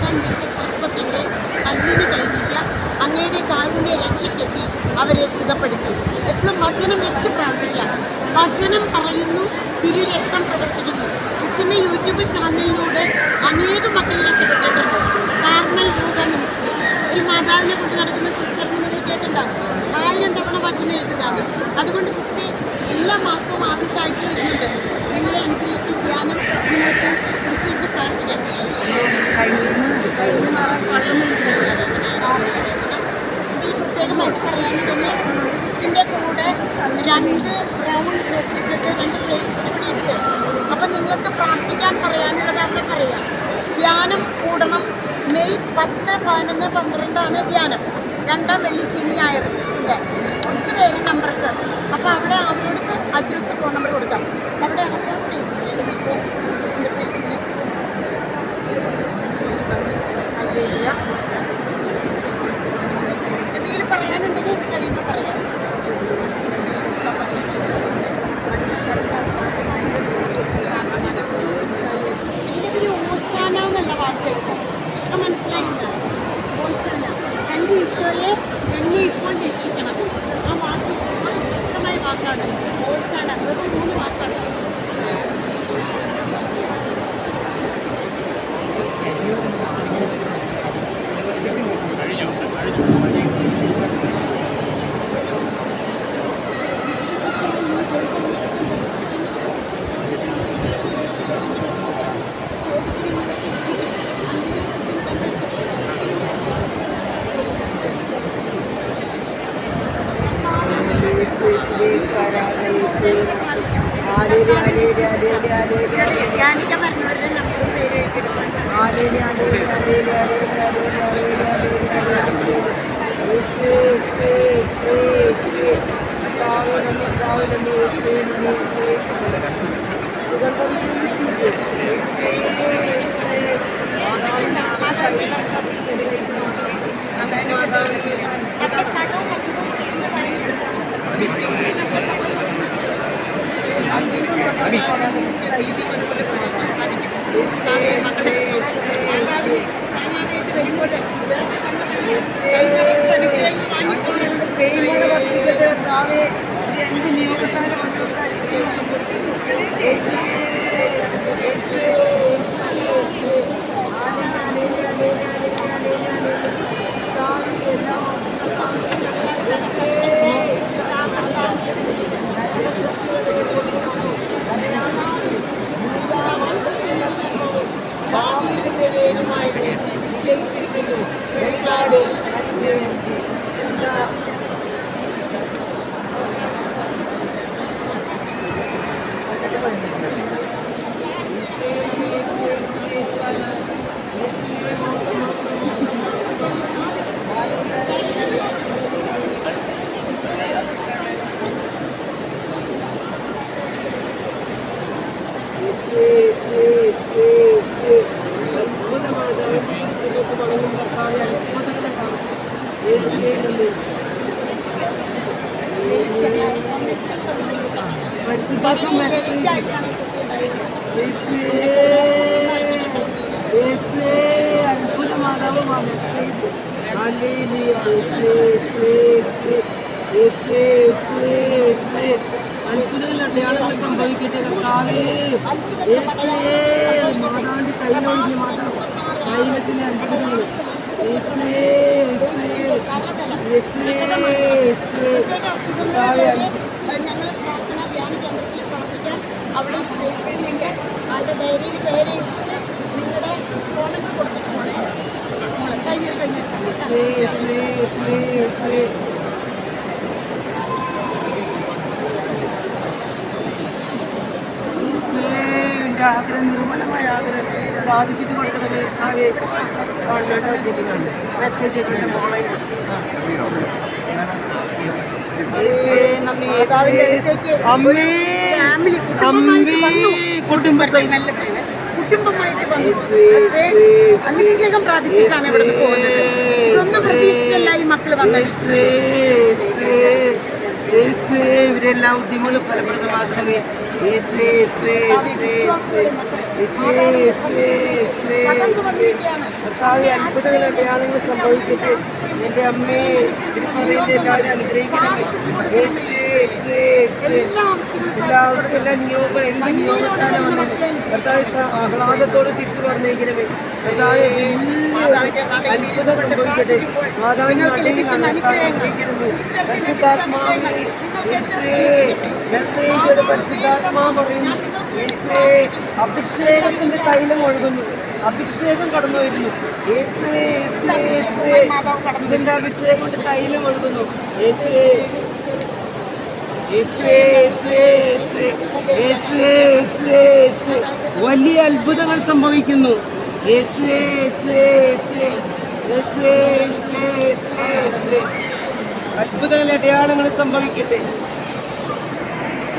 പിടിക്കാൻ വീശ സർപ്പത്തിൻ്റെ കല്ലിന് കഴിഞ്ഞില്ല. അങ്ങയുടെ കാരുണ്യ രക്ഷയ്ക്കെത്തി അവരെ സുഖപ്പെടുത്തി. എപ്പോഴും വചനം വെച്ച് പ്രാർത്ഥിക്കാം. വചനം പറയുന്നു, തിരുരക്തം പ്രവർത്തിക്കുന്നു. സിസ്റ്ററിൻ്റെ യൂട്യൂബ് ചാനലിലൂടെ അനേകം മക്കൾ രക്ഷപ്പെട്ടിട്ടുണ്ട്. കാർമൽ രൂപ മിനിസ്ട്രി, ഒരു മാതാവിനെ കൊണ്ട് നടക്കുന്ന സിസ്റ്ററിന് നിങ്ങൾ കേട്ടിട്ടുണ്ടാകും. 1000 തവണ വചനം എഴുതുകയാണ്. അതുകൊണ്ട് സിസ്റ്റർ എല്ലാ മാസവും ആദ്യത്തെ ആഴ്ച വരുന്നുണ്ട്. നിങ്ങളെ അനുഗ്രഹിക്കും ധ്യാനം നിങ്ങൾക്ക് കുറിച്ച് വെച്ച് പ്രാർത്ഥിക്കാം. ഇതിൽ പ്രത്യേകമായിട്ട് പറയാനും തന്നെ സിസ്റ്ററിൻ്റെ കൂടെ 2 ബ്രൗൺ ഡ്രസ് ഇട്ടിട്ട് 2 പ്രേക്ഷകരെ കൂടി ഇട്ട്. അപ്പം നിങ്ങൾക്ക് പ്രാർത്ഥിക്കാൻ പറയാനുള്ളത് അവിടെ പറയാം. ധ്യാനം കൂടണം. മെയ് 10, 11, 12 ധ്യാനം. 2 വെള്ളി, ശനി, ഞായർ സിസ്റ്ററിൻ്റെ കുറച്ച് പേര് നമ്പർക്ക്. അപ്പോൾ അവിടെ അവരോടത്ത് അഡ്രസ്സ്, ഫോൺ നമ്പർ കൊടുക്കാം. അവിടെ അവരുടെ പ്രേക്ഷകരെ വിളിച്ച് സിസ്റ്ററിൻ്റെ പ്രേക്ഷകരെ എന്തെങ്കിലും പറയാനുണ്ടെങ്കിൽ ഇത് കഴിയുമ്പോൾ പറയാം. മനുഷ്യർക്ക് ദൈവത്തിന് സാധനമാണ്. എല്ലാവരും ഓശാന എന്നുള്ള വാക്കുകൾ ഒക്കെ മനസ്സിലായിട്ടുണ്ട്. ഓശാന, എൻ്റെ ഈശോയെ എന്നെ ഇപ്പോൾ രക്ഷിക്കണം. ആ വാക്ക് വളരെ ശക്തമായ വാക്കാണ്. ഓശാന വെറും 3 വാക്കാണ്. ധ്യാനിക്കാൻ പറഞ്ഞവരുടെ നമുക്ക് പേര് വിജയിച്ചിരിക്കുന്നു. വെളിപാട് അത്ഭുതങ്ങൾ അടയാളങ്ങൾ സംഭവിക്കട്ടെ കർത്താവേ. മാതാവിന്റെ കയ്യിലൊഴുകി മാത്രം ദൈവത്തിന്റെ അത്ഭുതങ്ങൾ. ഞങ്ങൾ പ്രാർത്ഥന ധ്യാന കേന്ദ്രത്തിൽ പ്രാർത്ഥിക്കാൻ അവിടെ പ്രവേശിക്കുന്നുണ്ട്. അതിൻ്റെ ഡയറിയിൽ പേര് എഴുതിച്ച് നിങ്ങളുടെ ഫോൺ നമ്പർ കൊടുത്തിട്ട് പോണേ. ആഗ്രഹം, നിർമ്മലമായ ആഗ്രഹം സാധിപ്പിച്ചു കൊടുക്കണമേ. മെസ്സേജ് കുടുംബമായിട്ട് വന്നു. പക്ഷേ അനുഗ്രഹം പ്രാപിച്ചിട്ടാണ് ഇവിടെ പോകുന്നത്. ഇതൊന്നും പ്രതീക്ഷിച്ചല്ല ഈ മക്കൾ വന്നത്. ഇവരെല്ലാം ഉദ്യമങ്ങൾ ഫലപ്രദമാക്കണമേ. യേശുവേ, യേശുവേ, യേശുവേ, യേശുവേ, യേശുവേ, കടന്നു വന്നിരിക്കുകയാണ്. കർത്താവേ, അത്ഭുതങ്ങൾ അടയാളങ്ങൾ സംഭവിക്കട്ടെ. എൻ്റെ അമ്മേ, തിരുപ്പതിന്റെ എല്ലാവരും അനുഗ്രഹിക്കണമേ. യേശുവേ, യേശുവേ, യേശുവേ, എല്ലാ ആവശ്യങ്ങളും എല്ലാവർക്കും എല്ലാ നിയോഗങ്ങൾ എന്ത് നിയോഗത്താണ് വന്നത് കർത്താവേ, ആഹ്ലാദത്തോടെ തിരിച്ചു പറഞ്ഞേക്കണമേ. കർത്താവേ, അത്ഭുതം സംഭവിക്കട്ടെ. മാതാവിന് നടയിലാണ് പരിശുദ്ധാത്മാവേ, യേശുവേ, മെസ്സേജ് പരിശുദ്ധാത്മാവ് പറയുന്നു. യേശുവേ, അഭിഷേകത്തിന്റെ തൈലം ഒഴുകുന്നു, അഭിഷേകം കടന്നു വരുന്നു. യേശുവേ, യേശുവേ, യേശുവേ, ഇതിന്റെ അഭിഷേകത്തിന്റെ തൈലം ഒഴുകുന്നു. യേശുവേ, യേശുവേ, യേശുവേ, യേശുവേ, യേശുവേ, യേശുവേ, യേശുവേ, വലിയ അത്ഭുതങ്ങൾ സംഭവിക്കുന്നു. യേശുവേ, യേശുവേ, യേശുവേ, യേശുവേ, യേശുവേ, യേശുവേ, യേശുവേ, അത്ഭുതങ്ങൾ അടയാളങ്ങൾ സംഭവിക്കട്ടെ.